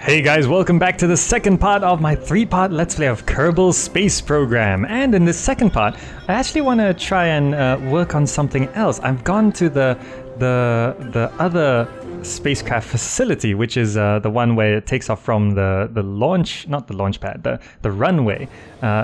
Hey guys, welcome back to the second part of my 3-part Let's Play of Kerbal Space Program. And in this second part, I actually want to try and work on something else. I've gone to the other spacecraft facility, which is the one where it takes off from the launch, not the launch pad, the runway,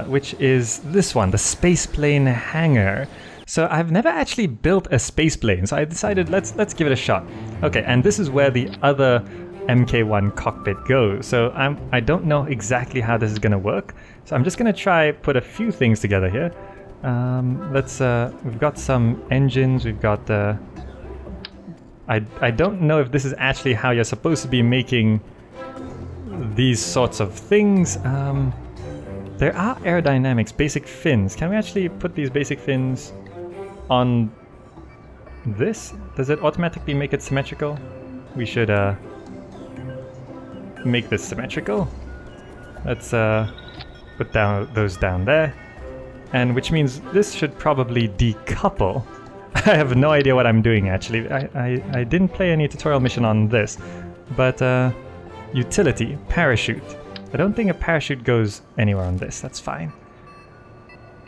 which is this one, the spaceplane hangar. So I've never actually built a spaceplane, so I decided let's give it a shot. Okay, and this is where the other MK1 cockpit goes. So I don't know exactly how this is going to work. So I'm just going to try put a few things together here. We've got some engines, we've got I don't know if this is actually how you're supposed to be making these sorts of things. There are aerodynamics, basic fins. Can we actually put these basic fins on this? Does it automatically make it symmetrical? We should make this symmetrical. Let's put those down there, and which means this should probably decouple. I have no idea what I'm doing actually. I didn't play any tutorial mission on this, but utility, parachute. I don't think a parachute goes anywhere on this. That's fine.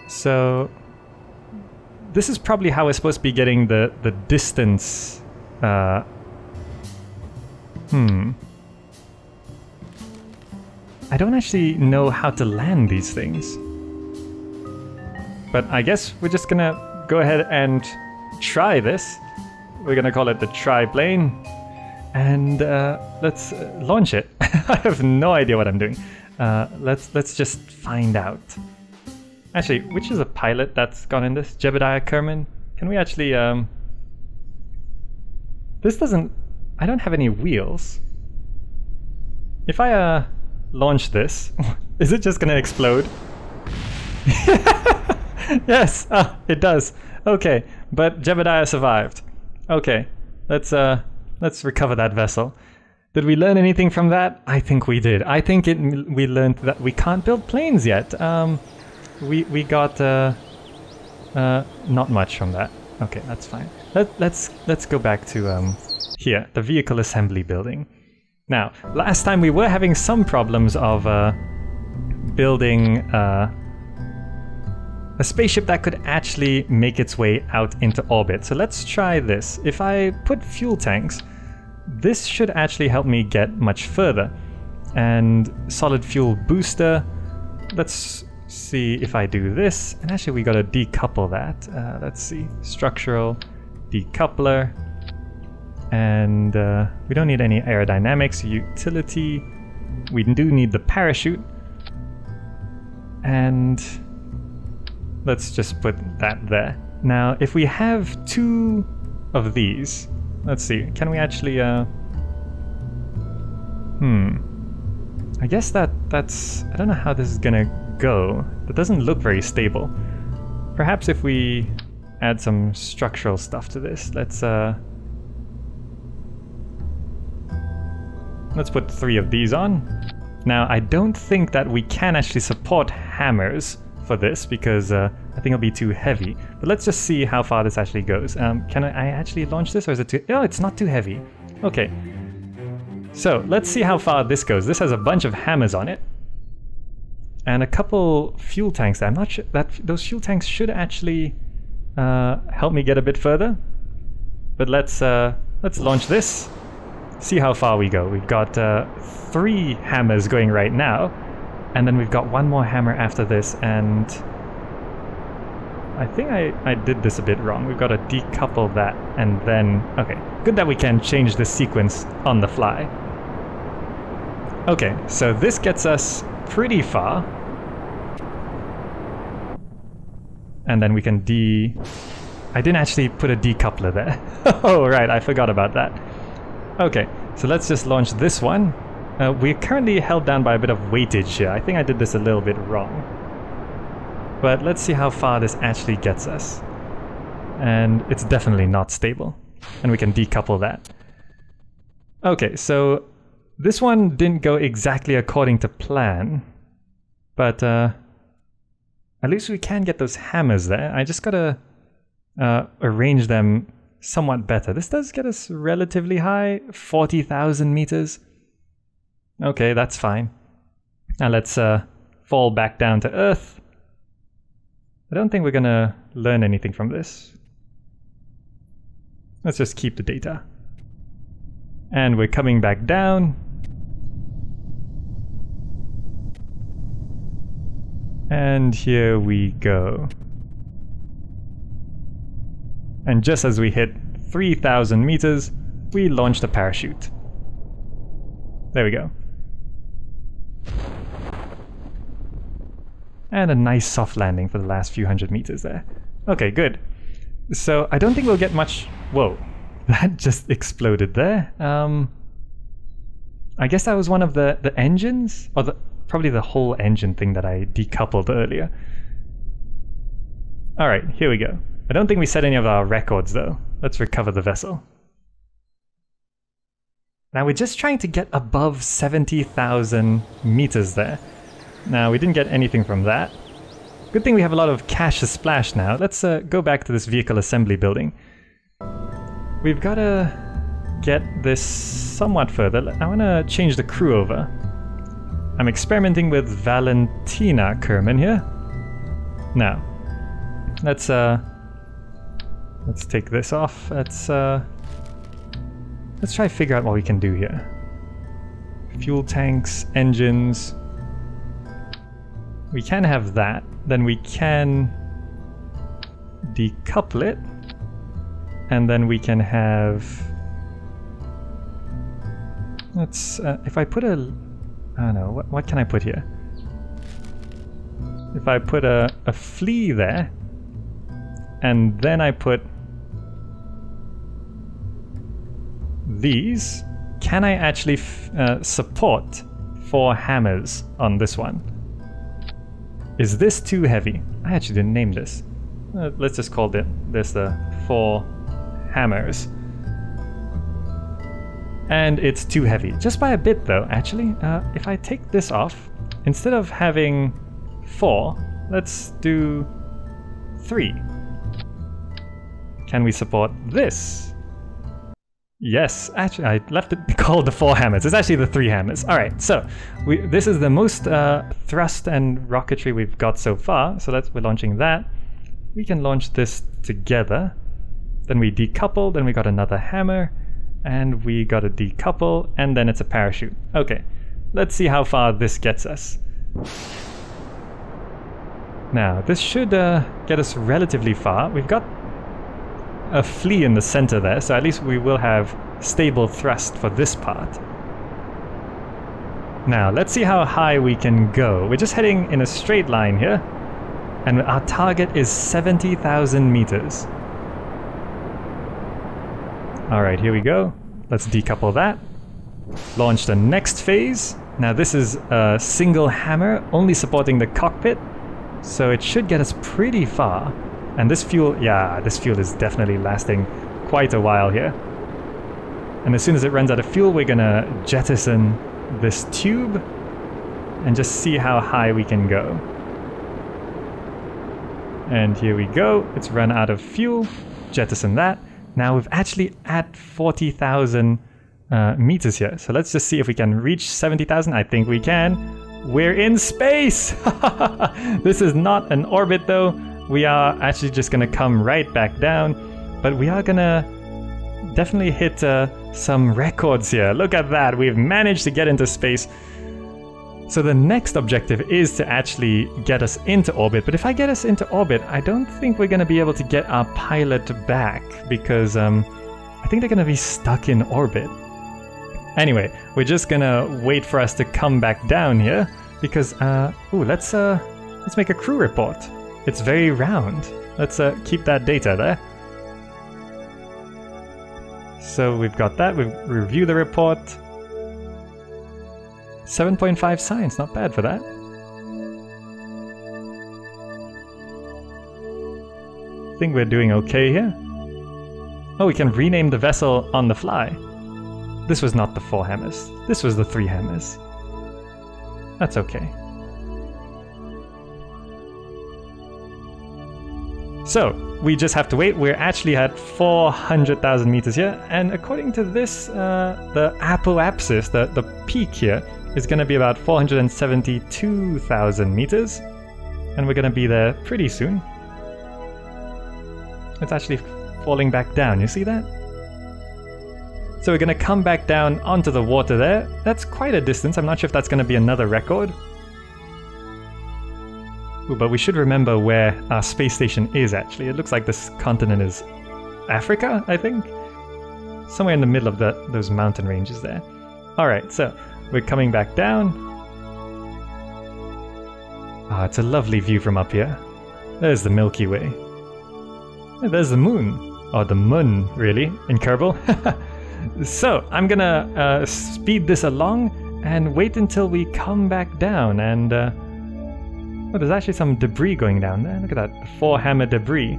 So this is probably how we're supposed to be getting the distance. I don't actually know how to land these things, but I guess we're just gonna go ahead and try this. We're gonna call it the triplane, and let's launch it. I have no idea what I'm doing. Let's just find out. Actually, which is a pilot that's gone in this? Jebediah Kerman? Can we actually this doesn't... I don't have any wheels. If I launch this, is it just gonna explode? Yes, it does. Okay, but Jebediah survived. Okay, let's recover that vessel. Did we learn anything from that? I think we did. I think we learned that we can't build planes yet. We got not much from that. Okay, that's fine. Let's go back to here, the vehicle assembly building. Now, last time we were having some problems of building a spaceship that could actually make its way out into orbit. So let's try this. If I put fuel tanks, this should actually help me get much further. And solid fuel booster, let's see if I do this. And actually we gotta decouple that. Let's see, structural decoupler. And we don't need any aerodynamics, utility. We do need the parachute. And let's just put that there. Now, if we have 2 of these, let's see, can we actually, I guess that's, I don't know how this is gonna go. That doesn't look very stable. Perhaps if we add some structural stuff to this, let's put 3 of these on. Now, I don't think that we can actually support hammers for this because I think it'll be too heavy. But let's just see how far this actually goes. Can I actually launch this, or is it too... Oh, it's not too heavy. Okay. So, let's see how far this goes. This has a bunch of hammers on it. And a couple fuel tanks. I'm not sure that those fuel tanks should actually help me get a bit further. But let's launch this. See how far we go. We've got 3 hammers going right now, and then we've got 1 more hammer after this, and I think I did this a bit wrong. We've got to decouple that, and then... Okay, good that we can change the sequence on the fly. Okay, so this gets us pretty far. And then we can I didn't actually put a decoupler there. Oh, right, I forgot about that. Okay, so let's just launch this one. We're currently held down by a bit of weightage here. I think I did this a little bit wrong. But let's see how far this actually gets us. And it's definitely not stable. And we can decouple that. Okay, so this one didn't go exactly according to plan. But at least we can get those hammers there. I just gotta arrange them somewhat better. This does get us relatively high, 40,000 meters. Okay, that's fine. Now let's fall back down to Earth. I don't think we're gonna learn anything from this. Let's just keep the data. And we're coming back down. And here we go. And just as we hit 3,000 meters, we launched a parachute. There we go. And a nice soft landing for the last few hundred meters there. Okay, good. So I don't think we'll get much... Whoa, that just exploded there. I guess that was one of the engines? Or probably the whole engine thing that I decoupled earlier. Alright, here we go. I don't think we set any of our records though. Let's recover the vessel. Now we're just trying to get above 70,000 meters there. Now we didn't get anything from that. Good thing we have a lot of cash to splash now. Let's go back to this vehicle assembly building. We've got to get this somewhat further. I want to change the crew over. I'm experimenting with Valentina Kerman here. Now, let's take this off. Let's try to figure out what we can do here. Fuel tanks, engines. We can have that. Then we can decouple it. And then we can have... Let's... if I put a... I don't know, what can I put here? If I put a flea there, and then I put these, can I actually support 4 hammers on this one? Is this too heavy? I actually didn't name this. Let's just call this the 4 hammers. And it's too heavy. Just by a bit though, actually. If I take this off, instead of having 4, let's do 3. Can we support this? Yes, actually I left it called the 4 hammers. It's actually the 3 hammers. Alright, so this is the most thrust and rocketry we've got so far. So we're launching that. We can launch this together. Then we decouple, then we got another hammer. And we got to decouple, and then it's a parachute. Okay, let's see how far this gets us. Now, this should get us relatively far. We've got a flea in the center there, so at least we will have stable thrust for this part. Now, let's see how high we can go. We're just heading in a straight line here, and our target is 70,000 meters. Alright, here we go. Let's decouple that. Launch the next phase. Now this is a single hammer, only supporting the cockpit. So it should get us pretty far. And this fuel, yeah, this fuel is definitely lasting quite a while here. And as soon as it runs out of fuel, we're gonna jettison this tube and just see how high we can go. And here we go. It's run out of fuel. Jettison that. Now we've actually at 40,000 meters here. So let's just see if we can reach 70,000. I think we can. We're in space! This is not an orbit though. We are actually just gonna come right back down. But we are gonna definitely hit some records here. Look at that. We've managed to get into space. So the next objective is to actually get us into orbit, but if I get us into orbit, I don't think we're going to be able to get our pilot back, because I think they're going to be stuck in orbit. Anyway, we're just going to wait for us to come back down here, because, let's make a crew report. It's very round. Let's keep that data there. So we've got that, we've reviewed the report. 7.5 science, not bad for that. I think we're doing okay here. Oh, we can rename the vessel on the fly. This was not the 4 hammers. This was the 3 hammers. That's okay. So, we just have to wait. We're actually at 400,000 meters here, and according to this, the apoapsis, the peak here, is going to be about 472,000 meters, and we're going to be there pretty soon. It's actually falling back down, you see that? So we're going to come back down onto the water there. That's quite a distance. I'm not sure if that's going to be another record. Ooh, but we should remember where our space station is actually. It looks like this continent is Africa, I think? Somewhere in the middle of those mountain ranges there. Alright, so we're coming back down. Ah, it's a lovely view from up here. There's the Milky Way. And there's the moon. Or the mun, really, in Kerbal. So, I'm gonna speed this along and wait until we come back down and... oh, there's actually some debris going down there. Look at that, the 4-hammer debris.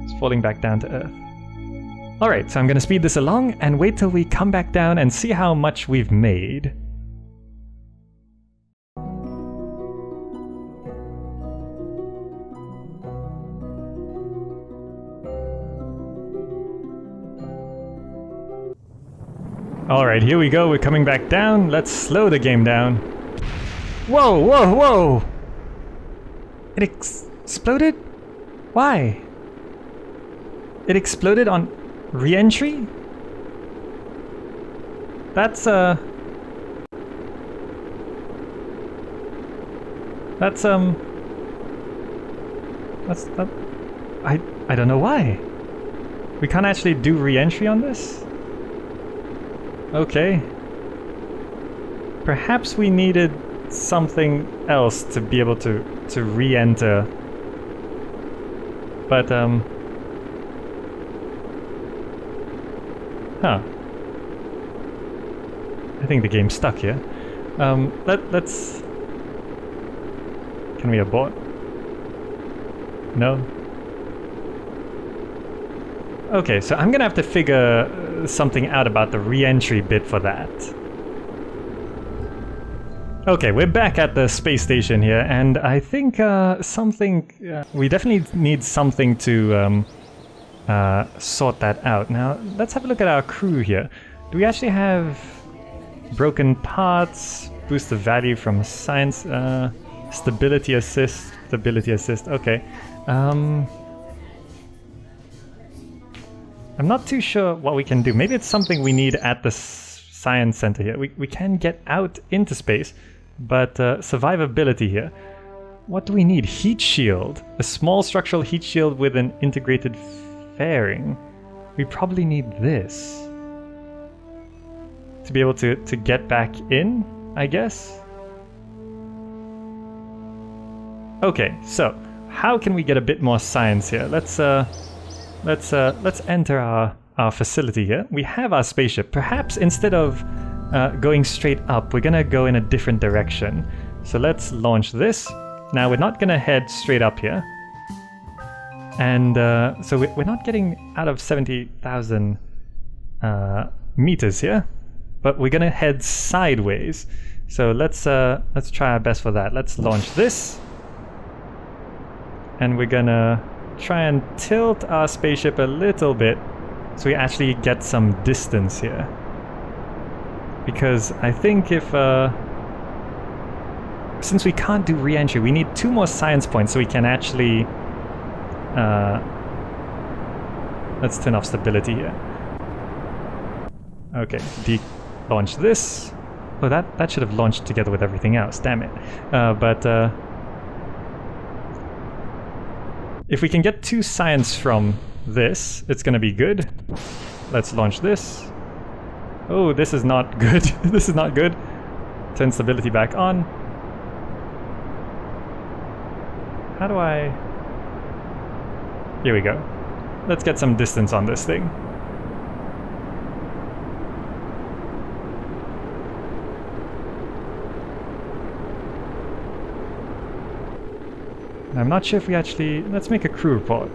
It's falling back down to Earth. Alright, so I'm gonna speed this along and wait till we come back down and see how much we've made. Alright, here we go, we're coming back down. Let's slow the game down. Whoa, whoa, whoa! It exploded? Why? It exploded on re-entry? That's I don't know why. We can't actually do re-entry on this? Okay. Perhaps we needed something else to be able to re-enter. But huh. I think the game's stuck here. Let's... Can we abort? No? Okay, so I'm gonna have to figure something out about the re-entry bit for that. Okay, we're back at the space station here, and I think we definitely need something to sort that out. Now, let's have a look at our crew here. Do we actually have broken parts, boost the value from science, stability assist, okay. I'm not too sure what we can do. Maybe it's something we need at the science center here. We can get out into space, but survivability here. What do we need? Heat shield. A small structural heat shield with an integrated fairing. We probably need this to be able to get back in, I guess. Okay, so how can we get a bit more science here? Let's enter our facility here. We have our spaceship. Perhaps instead of going straight up, we're gonna go in a different direction. So let's launch this. Now we're not gonna head straight up here. And so we're not getting out of 70,000 meters here, but we're gonna head sideways. So let's try our best for that. Let's launch this. And we're gonna try and tilt our spaceship a little bit so we actually get some distance here. Because I think if since we can't do re-entry, we need 2 more science points so we can actually let's turn off stability here. Okay, launch this. Oh, that should have launched together with everything else, damn it. If we can get 2 science from this, it's gonna be good. Let's launch this. Oh, this is not good. This is not good. Turn stability back on. How do I... Here we go. Let's get some distance on this thing. I'm not sure if we actually... Let's make a crew report.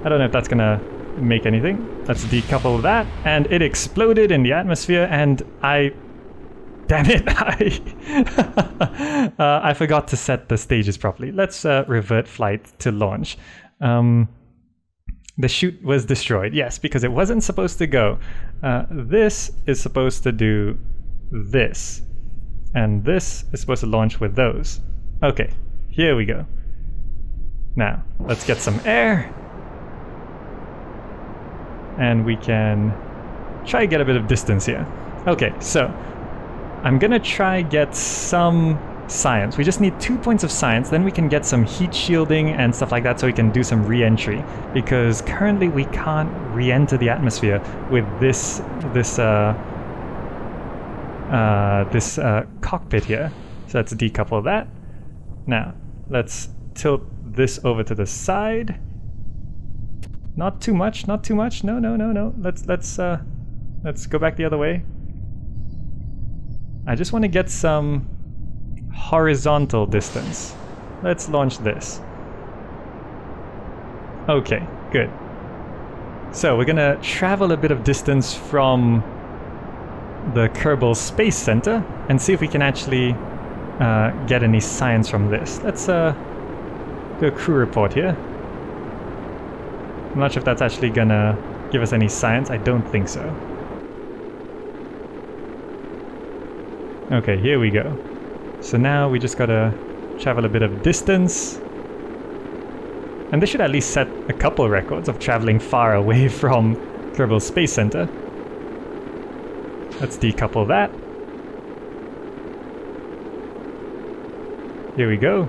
I don't know if that's gonna make anything. Let's decouple that, and it exploded in the atmosphere, and damn it! I forgot to set the stages properly. Let's revert flight to launch. The chute was destroyed. Yes, because it wasn't supposed to go. This is supposed to do this. And this is supposed to launch with those. Okay, here we go. Now, let's get some air. And we can try to get a bit of distance here. Okay, so I'm gonna try get some science. We just need 2 points of science, then we can get some heat shielding and stuff like that so we can do some re-entry. Because currently we can't re-enter the atmosphere with this cockpit here. So let's decouple that. Now, let's tilt this over to the side. Not too much, not too much. No, no, no, no. Let's go back the other way. I just want to get some horizontal distance. Let's launch this. Okay, good. So we're gonna travel a bit of distance from the Kerbal Space Center and see if we can actually get any science from this. Let's do a crew report here. I'm not sure if that's actually gonna give us any science. I don't think so. Okay, here we go. So now we just gotta travel a bit of distance. And this should at least set a couple records of traveling far away from Kerbal Space Center. Let's decouple that. Here we go.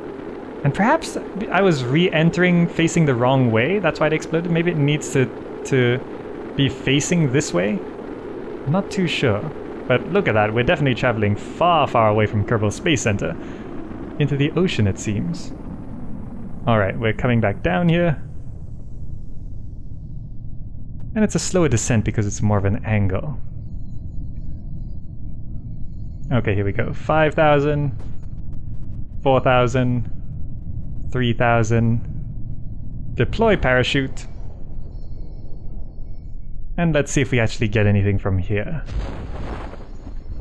And perhaps I was re-entering facing the wrong way. That's why it exploded. Maybe it needs to be facing this way. I'm not too sure. But look at that. We're definitely traveling far, far away from Kerbal Space Center. Into the ocean, it seems. Alright, we're coming back down here. And it's a slower descent because it's more of an angle. Okay, here we go. 5,000. 4,000. 3,000. Deploy parachute. And let's see if we actually get anything from here.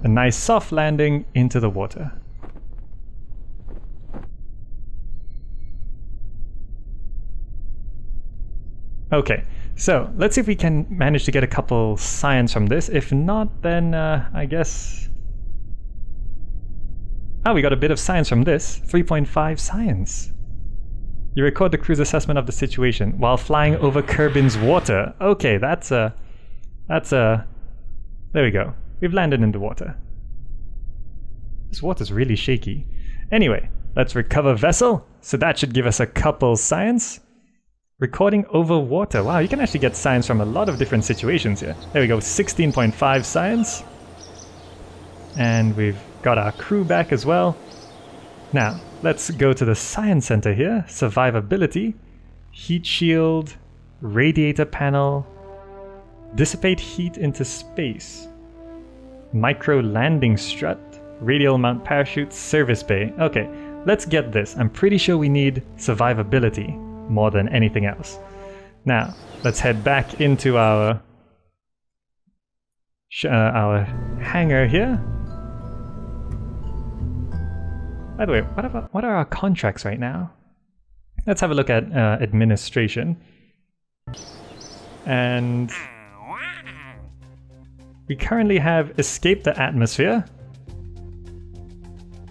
A nice soft landing into the water. Okay, so let's see if we can manage to get a couple science from this. If not, then I guess... Oh, we got a bit of science from this. 3.5 science. You record the crew's assessment of the situation while flying over Kerbin's water. Okay, that's a... There we go. We've landed in the water. This water's really shaky. Anyway, let's recover vessel. So that should give us a couple science. Recording over water. Wow, you can actually get science from a lot of different situations here. There we go, 16.5 science. And we've got our crew back as well. Now, let's go to the science center here. Survivability, heat shield, radiator panel, dissipate heat into space, micro landing strut, radial mount parachute, service bay. Okay, let's get this. I'm pretty sure we need survivability more than anything else. Now, let's head back into our hangar here. By the way, what are our contracts right now? Let's have a look at administration. And we currently have escaped the atmosphere.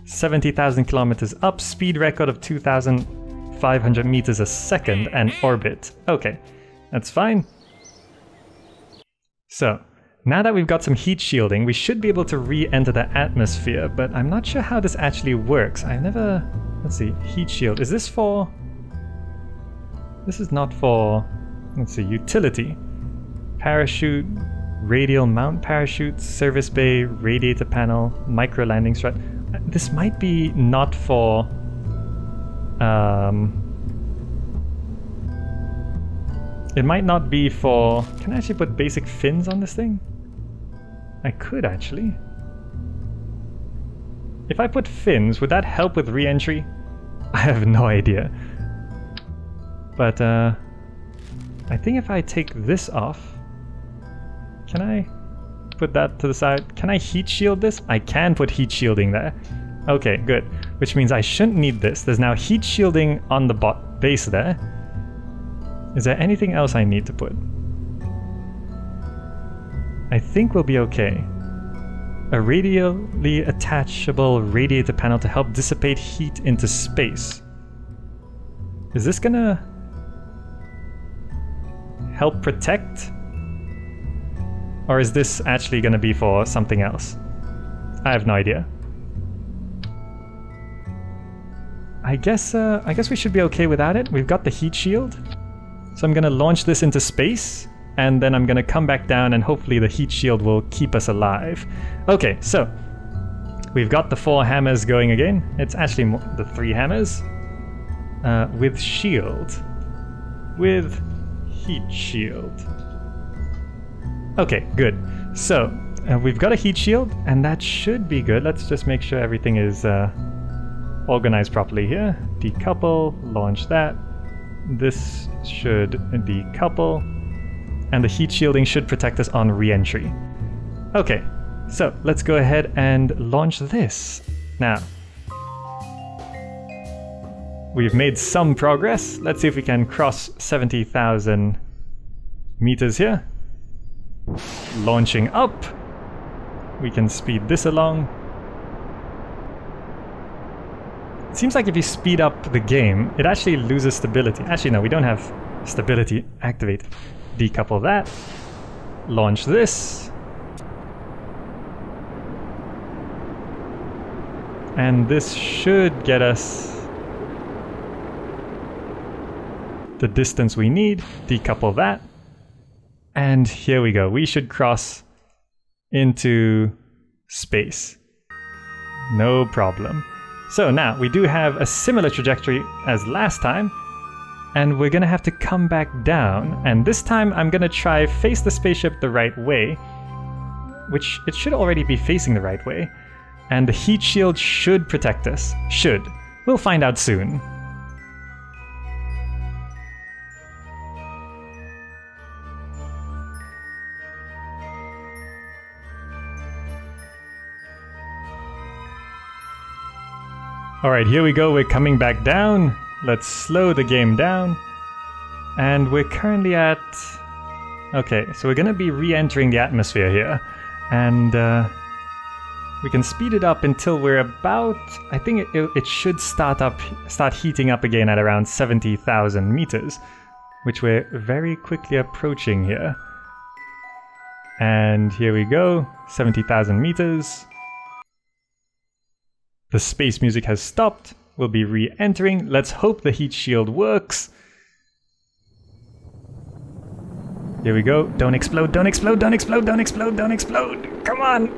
70,000 kilometers up, speed record of 2,500 meters a second, and orbit. Okay, that's fine. So, now that we've got some heat shielding, we should be able to re-enter the atmosphere, but I'm not sure how this actually works. I've never... Let's see, heat shield. Is this for... This is not for... Let's see, utility. Parachute, radial mount parachute, service bay, radiator panel, micro landing strut. This might be not for... It might not be for... Can I actually put basic fins on this thing? I could actually. If I put fins, would that help with re-entry? I have no idea. But I think if I take this off... Can I put that to the side? Can I heat shield this? I can put heat shielding there. Okay, good. Which means I shouldn't need this. There's now heat shielding on the base there. Is there anything else I need to put? I think we'll be okay. A radially attachable radiator panel to help dissipate heat into space. Is this gonna help protect? Or is this actually gonna be for something else? I have no idea. I guess we should be okay without it. We've got the heat shield. So I'm gonna launch this into space, and then I'm gonna come back down, and hopefully the heat shield will keep us alive. Okay, so we've got the 4 hammers going again. It's actually the 3 hammers. With shield. With heat shield. Okay, good. So we've got a heat shield, and that should be good. Let's just make sure everything is organized properly here. Decouple, launch that. This should decouple, and the heat shielding should protect us on re-entry. Okay, so let's go ahead and launch this. Now, we've made some progress. Let's see if we can cross 70,000 meters here. Launching up. We can speed this along. It seems like if you speed up the game, it actually loses stability. Actually, no, we don't have stability activated. Decouple that. Launch this. And this should get us the distance we need. Decouple that. And here we go. We should cross into space. No problem. So now we do have a similar trajectory as last time, and we're gonna have to come back down, and this time I'm gonna try face the spaceship the right way, which it should already be facing the right way, and the heat shield should protect us. Should. We'll find out soon. Alright, here we go, we're coming back down. Let's slow the game down. And we're currently at... Okay, so we're gonna be re-entering the atmosphere here. And we can speed it up until we're about... I think it should start heating up again at around 70,000 meters. Which we're very quickly approaching here. And here we go, 70,000 meters. The space music has stopped. We'll be re-entering. Let's hope the heat shield works. Here we go. Don't explode, don't explode, don't explode, don't explode, don't explode. Come on.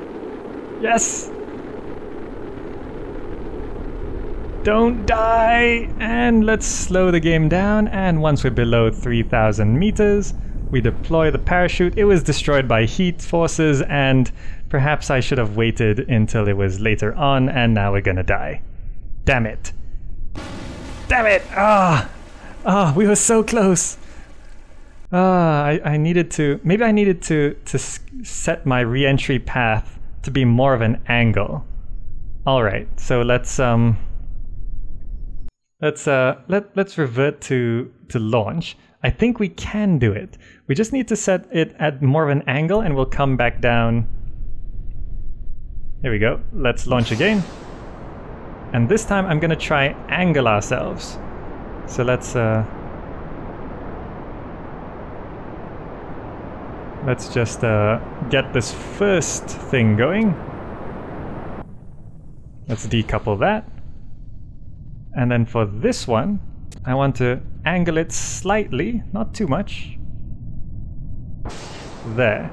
Yes. Don't die. And let's slow the game down. And once we're below 3,000 meters, we deploy the parachute. It was destroyed by heat forces, and perhaps I should have waited until it was later on, and now we're gonna die. Damn it. Damn it! We were so close. I needed to... Maybe I needed to set my re-entry path to be more of an angle. Alright, so let's revert to launch. I think we can do it. We just need to set it at more of an angle, and we'll come back down. Here we go. Let's launch again. And this time I'm gonna try angle ourselves. So let's just get this first thing going. Let's decouple that. And then for this one, I want to angle it slightly, not too much. There.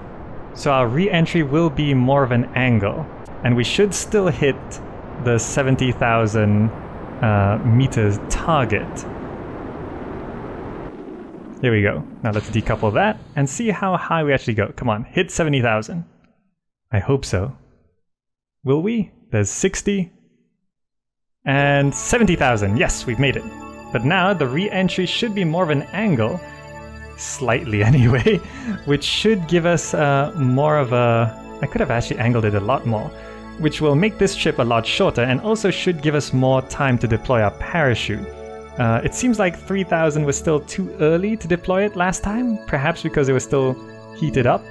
So our re-entry will be more of an angle, and we should still hit the 70,000 meters target. Here we go. Now let's decouple that and see how high we actually go. Come on, hit 70,000. I hope so. Will we? There's 60. And 70,000. Yes, we've made it. But now the re-entry should be more of an angle, slightly anyway, which should give us more of a... I could have actually angled it a lot more, which will make this trip a lot shorter and also should give us more time to deploy our parachute. It seems like 3000 was still too early to deploy it last time, perhaps because it was still heated up.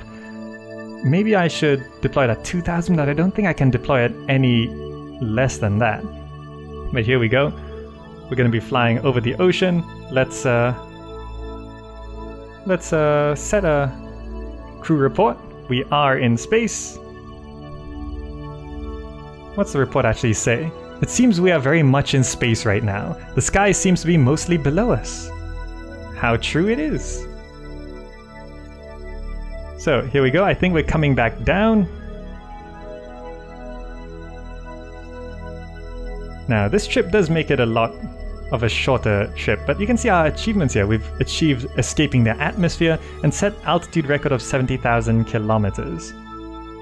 Maybe I should deploy it at 2000, but I don't think I can deploy it any less than that. But here we go. We're going to be flying over the ocean. Let's set a crew report. We are in space. What's the report actually say? It seems we are very much in space right now. The sky seems to be mostly below us. How true it is. So here we go. I think we're coming back down. Now this trip does make it a lot of a shorter trip, but you can see our achievements here. We've achieved escaping the atmosphere and set altitude record of 70,000 kilometers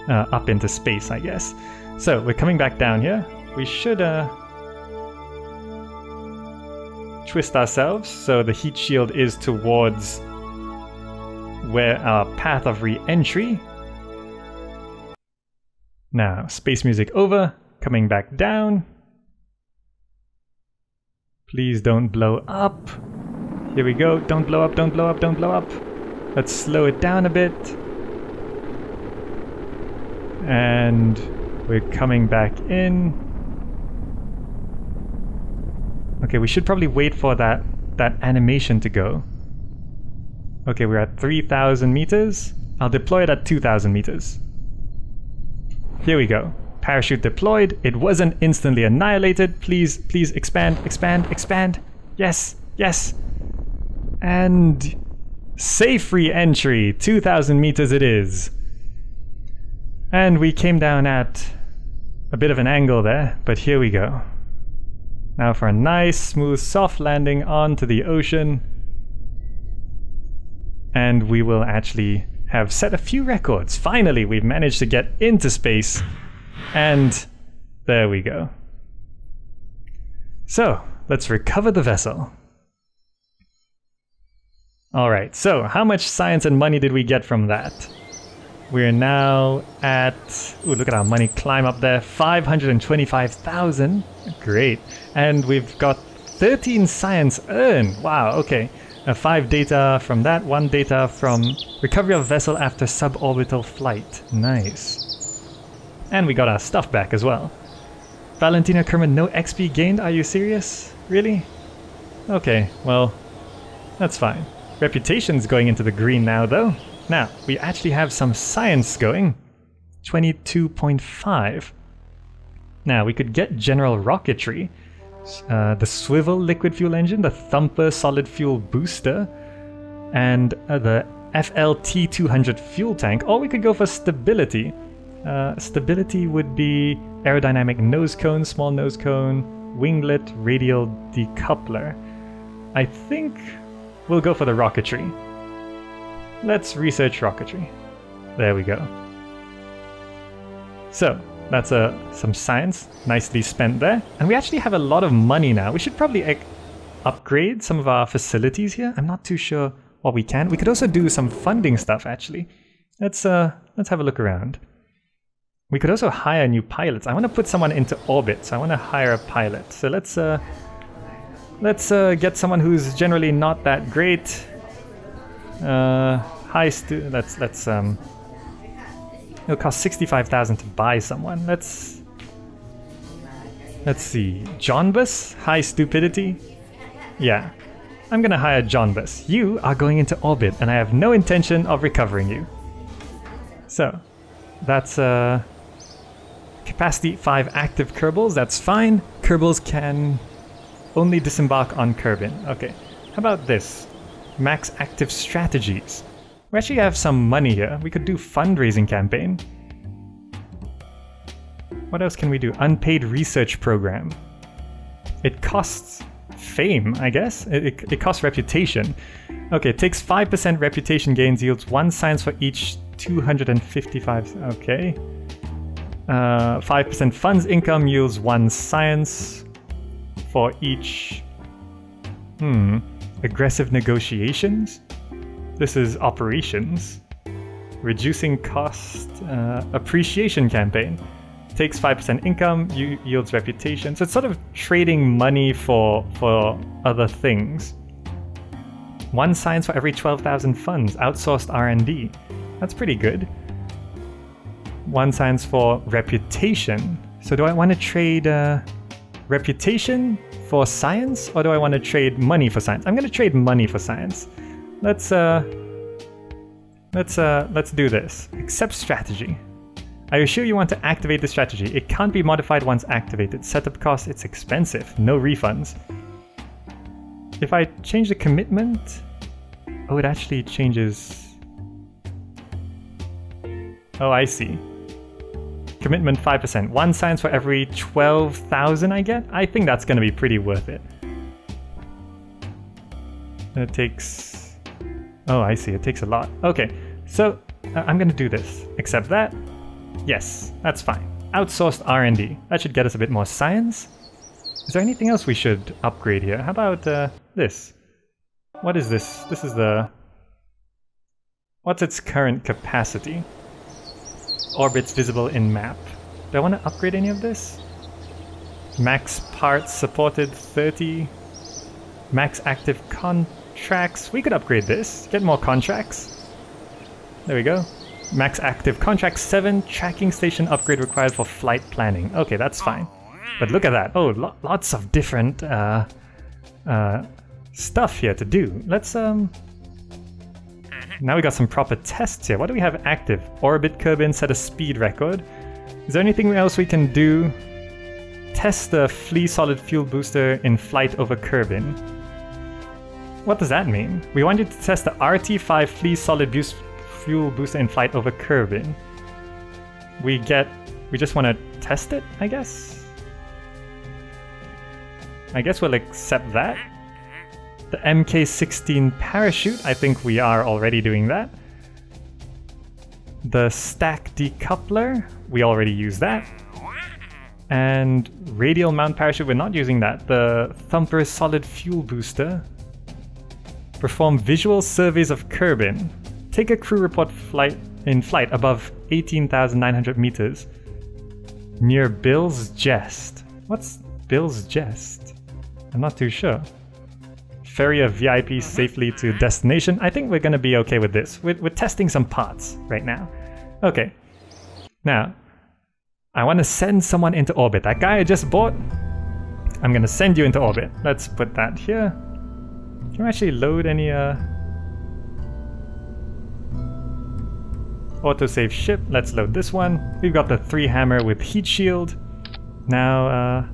up into space, I guess. So we're coming back down here. We should twist ourselves so the heat shield is towards where our path of re-entry. Now, space music over, coming back down. Please don't blow up. Here we go. Don't blow up, don't blow up, don't blow up. Let's slow it down a bit. And we're coming back in. Okay, we should probably wait for that animation to go. Okay, we're at 3000 meters. I'll deploy it at 2000 meters. Here we go. Parachute deployed. It wasn't instantly annihilated. Please, please expand, expand, expand. Yes, yes. And safe re-entry. 2000 meters it is. And we came down at a bit of an angle there, but here we go. Now for a nice, smooth, soft landing onto the ocean. And we will actually have set a few records. Finally, we've managed to get into space. And there we go. So, let's recover the vessel. Alright, so how much science and money did we get from that? We're now at... Ooh, look at our money climb up there. 525,000. Great. And we've got 13 science earned. Wow, okay. 5 data from that, 1 data from recovery of vessel after suborbital flight. Nice. And we got our stuff back as well. Valentina Kerman, no XP gained? Are you serious? Really? Okay, well, that's fine. Reputation's going into the green now, though. Now, we actually have some science going. 22.5. Now, we could get general rocketry. The swivel liquid fuel engine, the thumper solid fuel booster, and the FLT200 fuel tank. Or we could go for stability. Stability would be aerodynamic nose cone, small nose cone, winglet, radial decoupler. I think we'll go for the rocketry. Let's research rocketry. There we go. So, that's some science, nicely spent there. And we actually have a lot of money now. We should probably upgrade some of our facilities here. I'm not too sure what we can. We could also do some funding stuff, actually. Let's have a look around. We could also hire new pilots. I want to put someone into orbit, so I want to hire a pilot. So let's get someone who's generally not that great. It'll cost 65,000 to buy someone. Let's see. John Bus? High stupidity? Yeah. I'm gonna hire John Bus. You are going into orbit, and I have no intention of recovering you. So, that's capacity 5 active Kerbals. That's fine. Kerbals can only disembark on Kerbin. Okay. How about this? Max active strategies. We actually have some money here. We could do fundraising campaign. What else can we do? Unpaid research program. It costs fame, I guess. It costs reputation. Okay, it takes 5% reputation gains, yields 1 science for each 255. Okay. 5% funds income yields 1 science for each. Aggressive negotiations. This is operations. Reducing cost, appreciation campaign. Takes 5% income, yields reputation. So it's sort of trading money for other things. 1 science for every 12,000 funds. Outsourced R&D. That's pretty good. 1 science for reputation. So do I want to trade reputation for science, or do I want to trade money for science? I'm going to trade money for science. Let's do this. Accept strategy. Are you sure you want to activate the strategy? It can't be modified once activated. Setup cost, it's expensive. No refunds. If I change the commitment... Oh, it actually changes... Oh, I see. Commitment 5%. 1 science for every 12,000 I get? I think that's going to be pretty worth it. And it takes... Oh, I see. It takes a lot. Okay, so I'm going to do this. Accept that. Yes, that's fine. Outsourced R&D. That should get us a bit more science. Is there anything else we should upgrade here? How about this? What is this? This is the... What's its current capacity? Orbits visible in map. Do I want to upgrade any of this? Max parts supported 30. Max active contracts. We could upgrade this. Get more contracts. There we go. Max active contracts 7. Tracking station upgrade required for flight planning. Okay, that's fine. But look at that. Oh, lots of different stuff here to do. Let's Now we got some proper tests here. What do we have active? Orbit Kerbin set a speed record. Is there anything else we can do? Test the Flea solid fuel booster in flight over Kerbin. What does that mean? We want you to test the RT5 Flea solid fuel booster in flight over Kerbin. We just want to test it, I guess? I guess we'll accept that. The MK16 parachute, I think we are already doing that. The stack decoupler, we already use that. And radial mount parachute, we're not using that. The Thumper solid fuel booster. Perform visual surveys of Kerbin. Take a crew report in flight above 18,900 meters. Near Bill's Jest. What's Bill's Jest? I'm not too sure. Ferry a VIP safely to destination. I think we're going to be okay with this. We're testing some parts right now. Okay. Now, I want to send someone into orbit. That guy I just bought, I'm going to send you into orbit. Let's put that here. Can you actually load any autosave ship? Let's load this one. We've got the 3 hammer with heat shield. Now,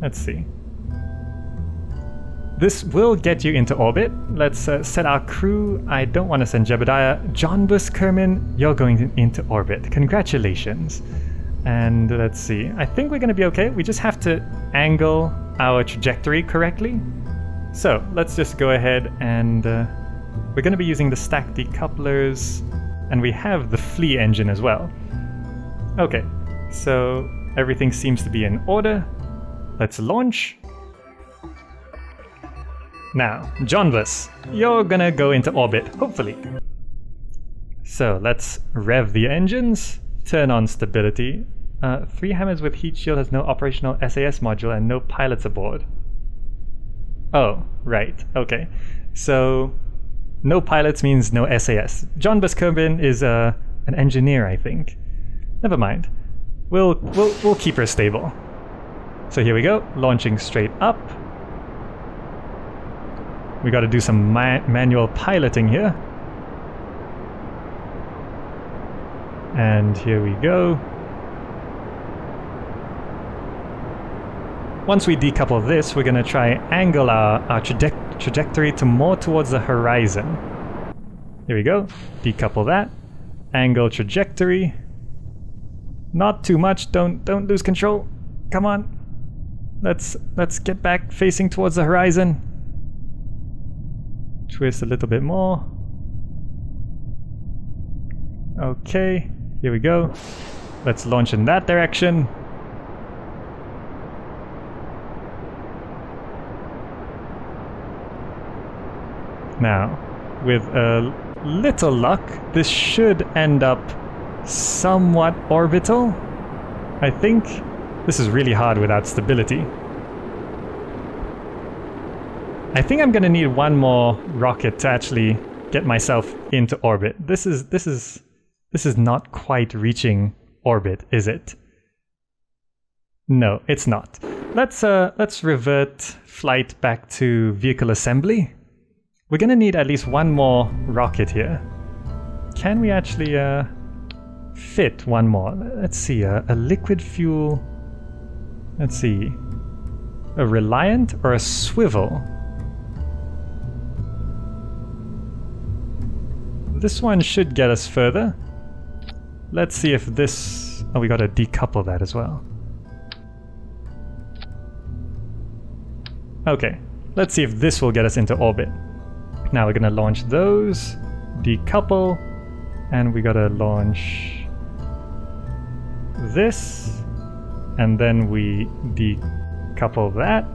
let's see. This will get you into orbit. Let's set our crew. I don't want to send Jebediah. John Bus Kerman, you're going into orbit. Congratulations. And let's see. I think we're going to be okay. We just have to angle our trajectory correctly. So let's just go ahead and we're going to be using the stack decouplers, and we have the Flea engine as well. Okay, so everything seems to be in order. Let's launch. Now, John Bus, you're gonna go into orbit, hopefully. So let's rev the engines, turn on stability. 3 hammers with heat shield has no operational SAS module and no pilots aboard. Oh, right, okay. So, no pilots means no SAS. John Bus Kerbin is an engineer, I think. Never mind. We'll keep her stable. So here we go, launching straight up. We got to do some manual piloting here. And here we go. Once we decouple this, we're going to try angle our trajectory to more towards the horizon. Here we go. Decouple that. Angle trajectory. Not too much. Don't lose control. Come on. Let's get back facing towards the horizon. Twist a little bit more. Okay, here we go. Let's launch in that direction. Now, with a little luck, this should end up somewhat orbital. I think this is really hard without stability. I think I'm gonna need one more rocket to actually get myself into orbit. This is not quite reaching orbit, is it? No, it's not. Let's revert flight back to vehicle assembly. We're gonna need at least one more rocket here. Can we actually fit one more? Let's see, a liquid fuel. Let's see, a Reliant or a Swivel? This one should get us further. Let's see if this... Oh, we gotta decouple that as well. Okay, let's see if this will get us into orbit. Now we're gonna launch those, decouple, and we gotta launch this, and then we decouple that,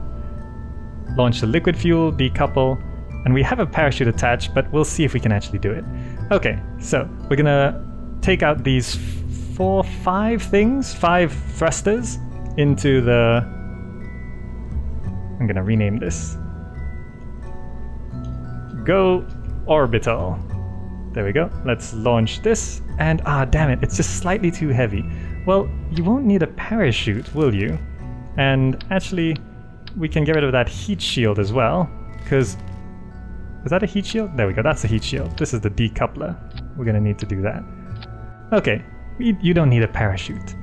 launch the liquid fuel, decouple, and we have a parachute attached, but we'll see if we can actually do it. Okay, so we're gonna take out these five thrusters into the... I'm gonna rename this. Go orbital. There we go. Let's launch this. And damn it, it's just slightly too heavy. Well, you won't need a parachute, will you? And actually, we can get rid of that heat shield as well, because... Is that a heat shield? There we go, that's a heat shield. This is the decoupler. We're gonna need to do that. Okay, you don't need a parachute.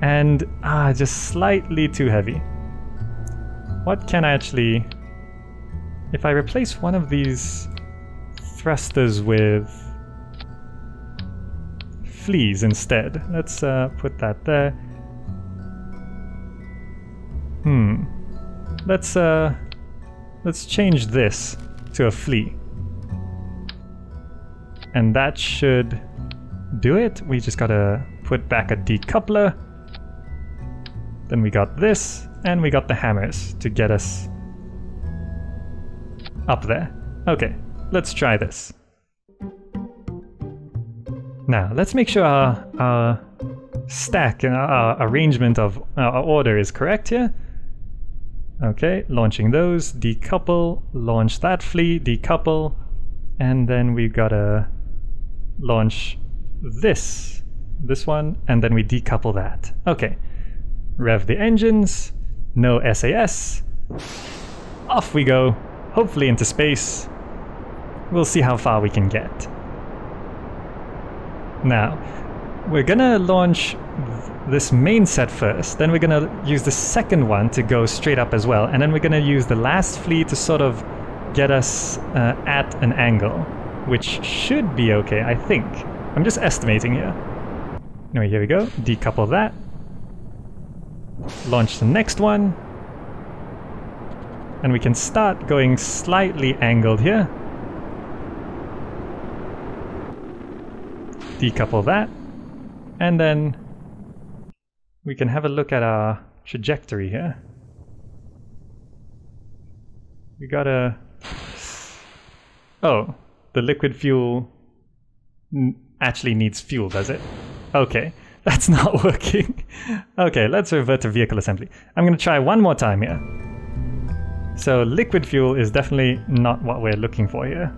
And, just slightly too heavy. What can I actually... If I replace one of these thrusters with fleas instead, let's put that there. Let's change this to a flea. And that should do it. We just gotta put back a decoupler. Then we got this, and we got the hammers to get us up there. Okay, let's try this. Now, let's make sure our stack and our arrangement of our order is correct here. Okay, launching those, decouple, launch that flea, decouple, and then we've gotta launch this one, and then we decouple that. Okay, rev the engines, no SAS, off we go, hopefully into space. We'll see how far we can get. Now, we're gonna launch this main set first, then we're gonna use the second one to go straight up as well, and then we're gonna use the last flea to sort of get us at an angle, which should be okay, I think. I'm just estimating here. Anyway, here we go, decouple that. Launch the next one. And we can start going slightly angled here. Decouple that. And then we can have a look at our trajectory here. We gotta... Oh, the liquid fuel actually needs fuel, does it? Okay, that's not working. Okay, let's revert to vehicle assembly. I'm gonna try one more time here. So liquid fuel is definitely not what we're looking for here.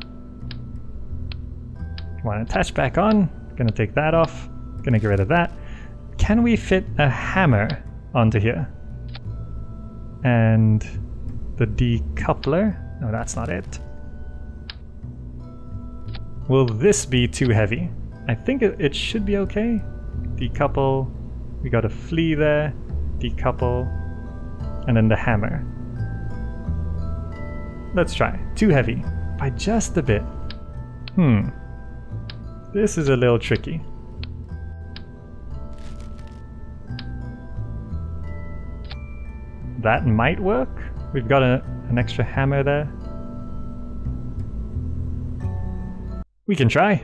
Come on, attach back on. Gonna take that off. Gonna get rid of that. Can we fit a hammer onto here? And the decoupler? No, that's not it. Will this be too heavy? I think it should be okay. Decouple. We got a flea there. Decouple. And then the hammer. Let's try. Too heavy. By just a bit. This is a little tricky. That might work. We've got an extra hammer there. We can try.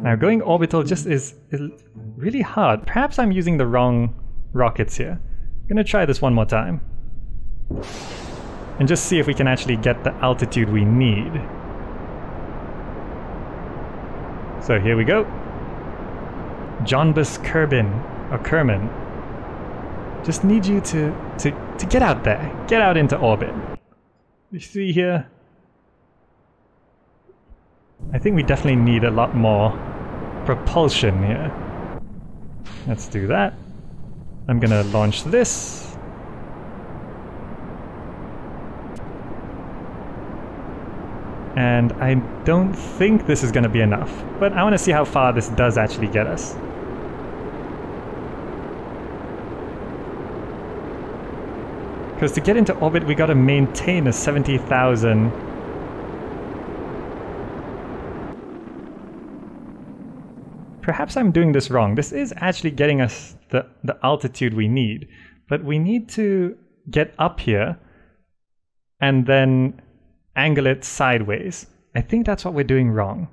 Now going orbital just is really hard. Perhaps I'm using the wrong rockets here. I'm gonna try this one more time. And just see if we can actually get the altitude we need. So here we go. Johnbus Kerman. Just need you to get out there. Get out into orbit. You see here? I think we definitely need a lot more propulsion here. Let's do that. I'm gonna launch this. And I don't think this is gonna be enough, but I want to see how far this does actually get us. Because to get into orbit, we gotta maintain a 70,000. Perhaps I'm doing this wrong. This is actually getting us the altitude we need, but we need to get up here and then angle it sideways. I think that's what we're doing wrong.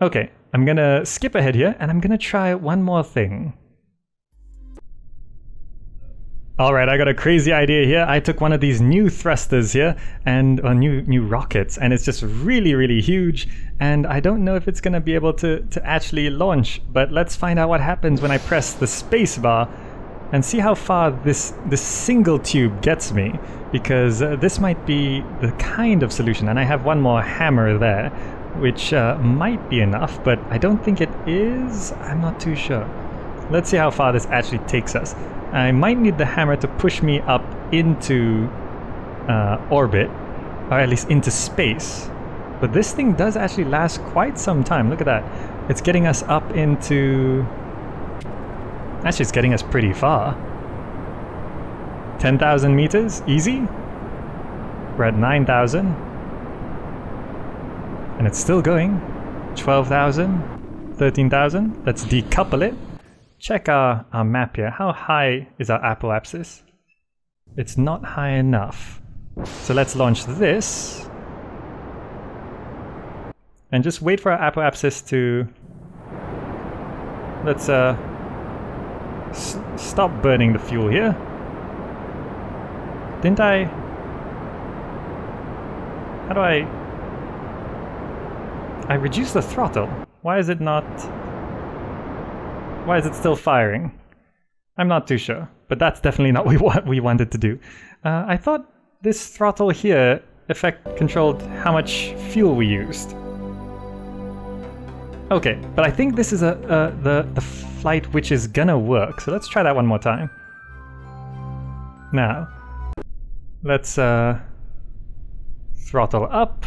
Okay, I'm gonna skip ahead here and I'm gonna try one more thing. Alright, I got a crazy idea here. I took one of these new thrusters here, and new rockets, and it's just really huge, and I don't know if it's gonna be able to actually launch, but let's find out what happens when I press the space bar and see how far this single tube gets me, because this might be the kind of solution, and I have one more hammer there, which might be enough, but I don't think it is. I'm not too sure. Let's see how far this actually takes us. I might need the hammer to push me up into orbit, or at least into space. But this thing does actually last quite some time. Look at that. It's getting us up into... Actually, it's getting us pretty far. 10,000 meters, easy. We're at 9,000. And it's still going. 12,000, 13,000. Let's decouple it. Check our map here. How high is our apoapsis? It's not high enough. So let's launch this. And just wait for our apoapsis to... Let's stop burning the fuel here. Didn't I... How do I reduced the throttle. Why is it not... Why is it still firing? I'm not too sure, but that's definitely not what we wanted to do. I thought this throttle here controlled how much fuel we used. Okay, but I think this is the flight which is gonna work, so let's try that one more time. Now, let's throttle up,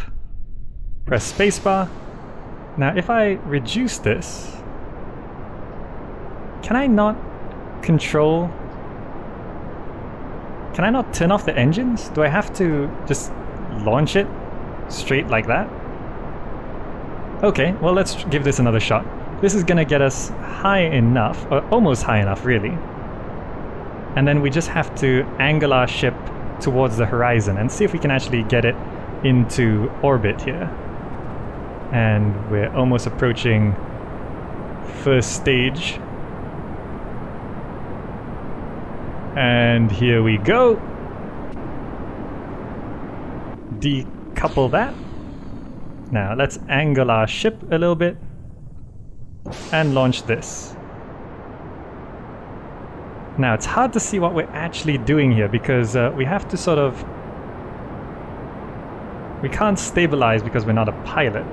press spacebar. Now if I reduce this, can I not control... Can I not turn off the engines? Do I have to just launch it straight like that? Okay, well let's give this another shot. This is gonna get us high enough, or almost high enough really. And then we just have to angle our ship towards the horizon and see if we can actually get it into orbit here. And we're almost approaching first stage. And here we go. Decouple that. Now let's angle our ship a little bit and launch this. Now it's hard to see what we're actually doing here because we have to sort of... We can't stabilize because we're not a pilot.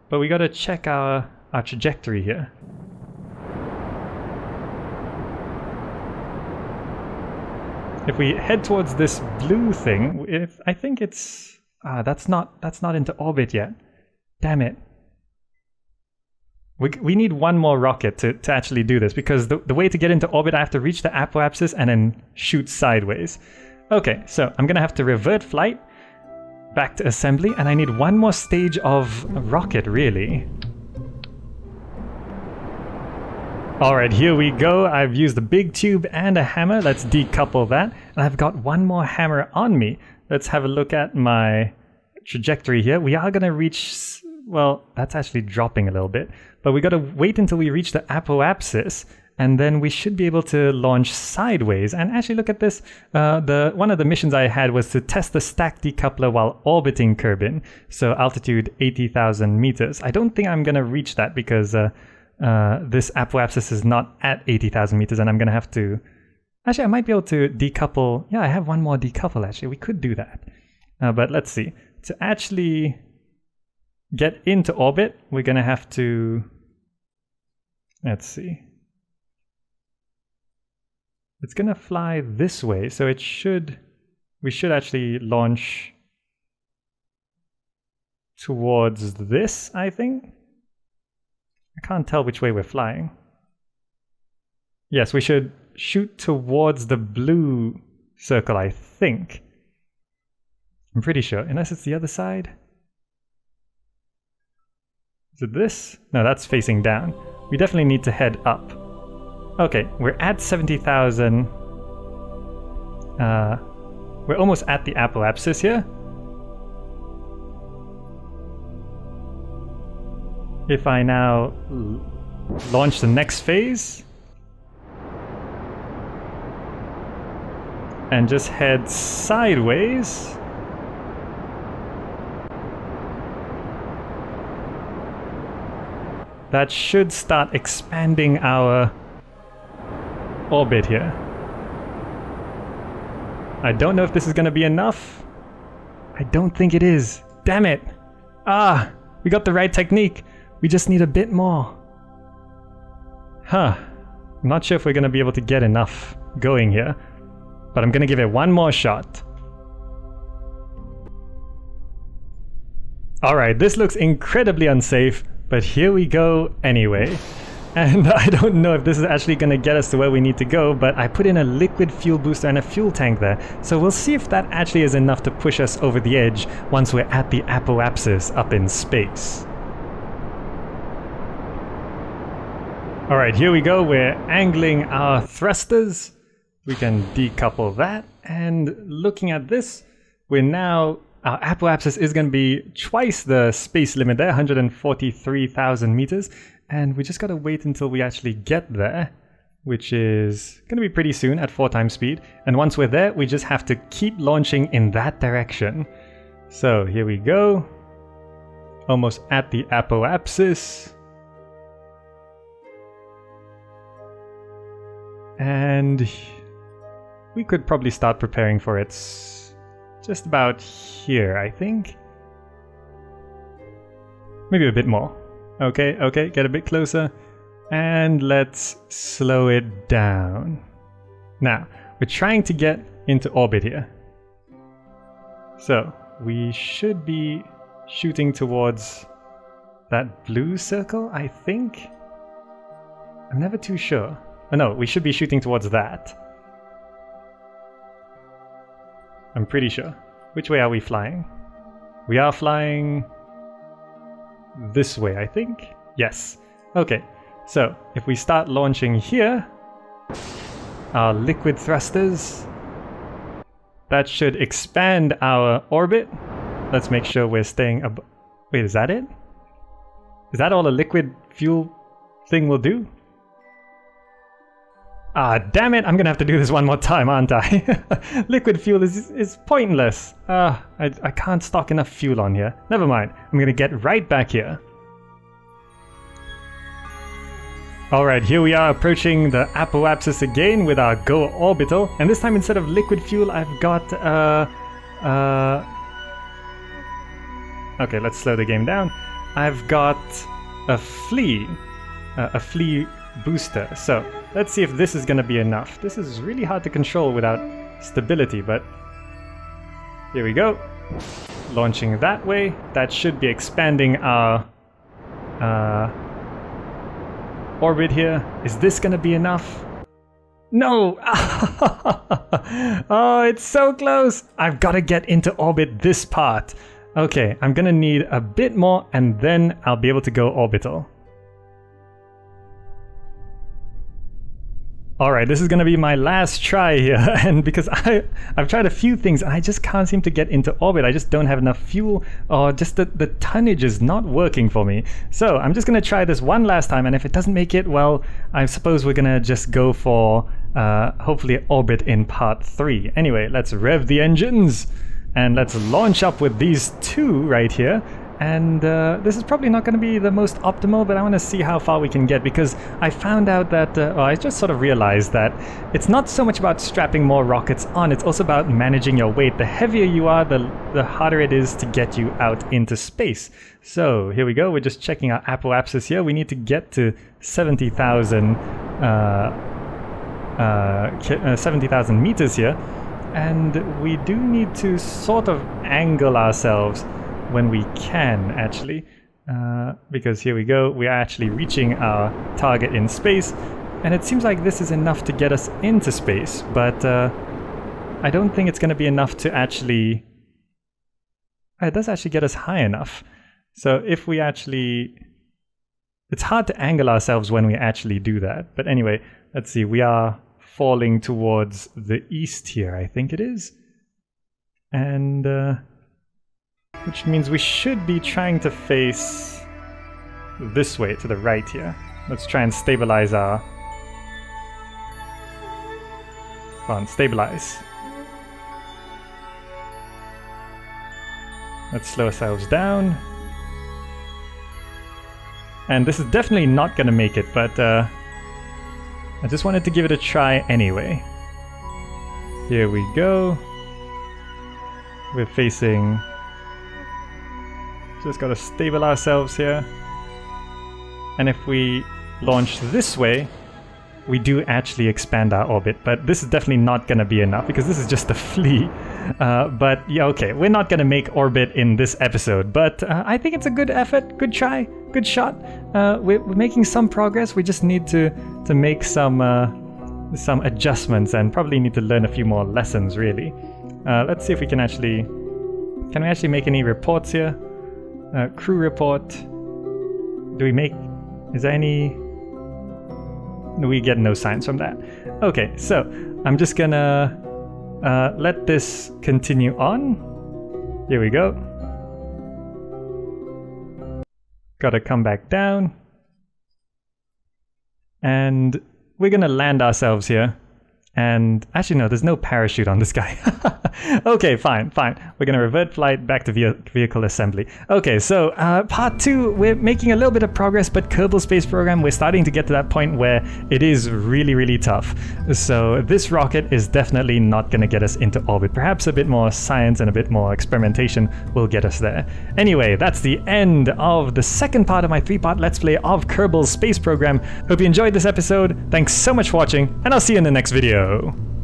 But we gotta check our trajectory here. If we head towards this blue thing, I think it's... that's not into orbit yet. Damn it. We need one more rocket to actually do this, because the way to get into orbit, I have to reach the apoapsis and then shoot sideways. Okay, so I'm gonna have to revert flight back to assembly, and I need one more stage of rocket, really. Alright, here we go. I've used a big tube and a hammer. Let's decouple that. And I've got one more hammer on me. Let's have a look at my trajectory here. We are going to reach... Well, that's actually dropping a little bit. But we got to wait until we reach the apoapsis. and then we should be able to launch sideways. And actually, look at this. One of the missions I had was to test the stack decoupler while orbiting Kerbin. So altitude 80,000 meters. I don't think I'm going to reach that because this apoapsis is not at 80,000 meters, and I'm going to have to... Actually, I might be able to decouple. Yeah, I have one more decouple, actually. We could do that. But let's see. To actually get into orbit, we're going to have to... Let's see. It's going to fly this way, so it should... We should actually launch towards this, I think. I can't tell which way we're flying. Yes, we should shoot towards the blue circle, I think. I'm pretty sure, unless it's the other side. Is it this? No, that's facing down. We definitely need to head up. Okay, we're at 70,000. We're almost at the apoapsis here. If I now launch the next phase and just head sideways, that should start expanding our orbit here. I don't know if this is going to be enough. I don't think it is. Damn it! Ah, we got the right technique. We just need a bit more. Huh. I'm not sure if we're going to be able to get enough going here, but I'm going to give it one more shot. Alright, this looks incredibly unsafe, but here we go anyway. And I don't know if this is actually going to get us to where we need to go, but I put in a liquid fuel booster and a fuel tank there, so we'll see if that actually is enough to push us over the edge once we're at the apoapsis up in space. Alright, here we go. We're angling our thrusters. We can decouple that, and looking at this, we're now... Our apoapsis is going to be twice the space limit there, 143,000 meters, and we just got to wait until we actually get there, which is going to be pretty soon at 4 times speed. And once we're there, we just have to keep launching in that direction. So here we go, almost at the apoapsis. And we could probably start preparing for its... just about here, I think. Maybe a bit more. Okay, okay, get a bit closer. And let's slow it down. Now, we're trying to get into orbit here. So, we should be shooting towards that blue circle, I think? I'm never too sure. Oh no, we should be shooting towards that. I'm pretty sure. Which way are we flying? We are flying this way, I think. Yes. Okay. So, if we start launching here, our liquid thrusters, that should expand our orbit. Let's make sure we're staying above. Wait, is that it? Is that all a liquid fuel thing will do? Ah, damn it! I'm gonna have to do this one more time, aren't I? Liquid fuel is pointless. I can't stock enough fuel on here. Never mind. I'm gonna get right back here. Alright, here we are approaching the apoapsis again with our Go orbital. And this time, instead of liquid fuel, I've got... Okay, let's slow the game down. I've got a flea booster. So, let's see if this is going to be enough. This is really hard to control without stability, but here we go. Launching that way. That should be expanding our orbit here. Is this going to be enough? No! Oh, it's so close! I've got to get into orbit this part. Okay, I'm going to need a bit more and then I'll be able to go orbital. Alright, this is gonna be my last try here, and because I've tried a few things and I just can't seem to get into orbit. I just don't have enough fuel, or just the tonnage is not working for me. So I'm just gonna try this one last time, and if it doesn't make it, well, I suppose we're gonna just go for hopefully orbit in part 3. Anyway, let's rev the engines, and let's launch up with these two right here. And this is probably not going to be the most optimal, but I want to see how far we can get, because I found out that, I just sort of realized that it's not so much about strapping more rockets on, it's also about managing your weight. The heavier you are, the harder it is to get you out into space. So here we go, we're just checking our apoapsis here. We need to get to 70,000 70,000 meters here, and we do need to sort of angle ourselves when we can, actually, because here we go, we are actually reaching our target in space, and it seems like this is enough to get us into space, but I don't think it's going to be enough to actually... It does actually get us high enough. So if we actually... It's hard to angle ourselves when we actually do that, but anyway, let's see, we are falling towards the east here, I think it is, and which means we should be trying to face this way, to the right here. Let's try and stabilize our... Come on, stabilize. Let's slow ourselves down. And this is definitely not gonna make it, but I just wanted to give it a try anyway. Here we go. We're facing... Just gotta stabilize ourselves here. And if we launch this way, we do actually expand our orbit, but this is definitely not gonna be enough because this is just a flea. But yeah, okay, we're not gonna make orbit in this episode, but I think it's a good effort, good try, good shot. We're making some progress. We just need to make some adjustments and probably need to learn a few more lessons, really. Let's see if we can actually... Can we actually make any reports here? Crew report. Do we make... Is there any... We get no signs from that. Okay, so I'm just gonna let this continue on. Here we go. Gotta come back down. And we're gonna land ourselves here. And actually no, there's no parachute on this guy. Okay, fine. We're gonna revert flight back to vehicle assembly. Okay, so part 2, we're making a little bit of progress, but Kerbal Space Program, we're starting to get to that point where it is really tough. So this rocket is definitely not gonna get us into orbit. Perhaps a bit more science and a bit more experimentation will get us there. Anyway, that's the end of the second part of my 3-part Let's Play of Kerbal Space Program. Hope you enjoyed this episode. Thanks so much for watching, and I'll see you in the next video.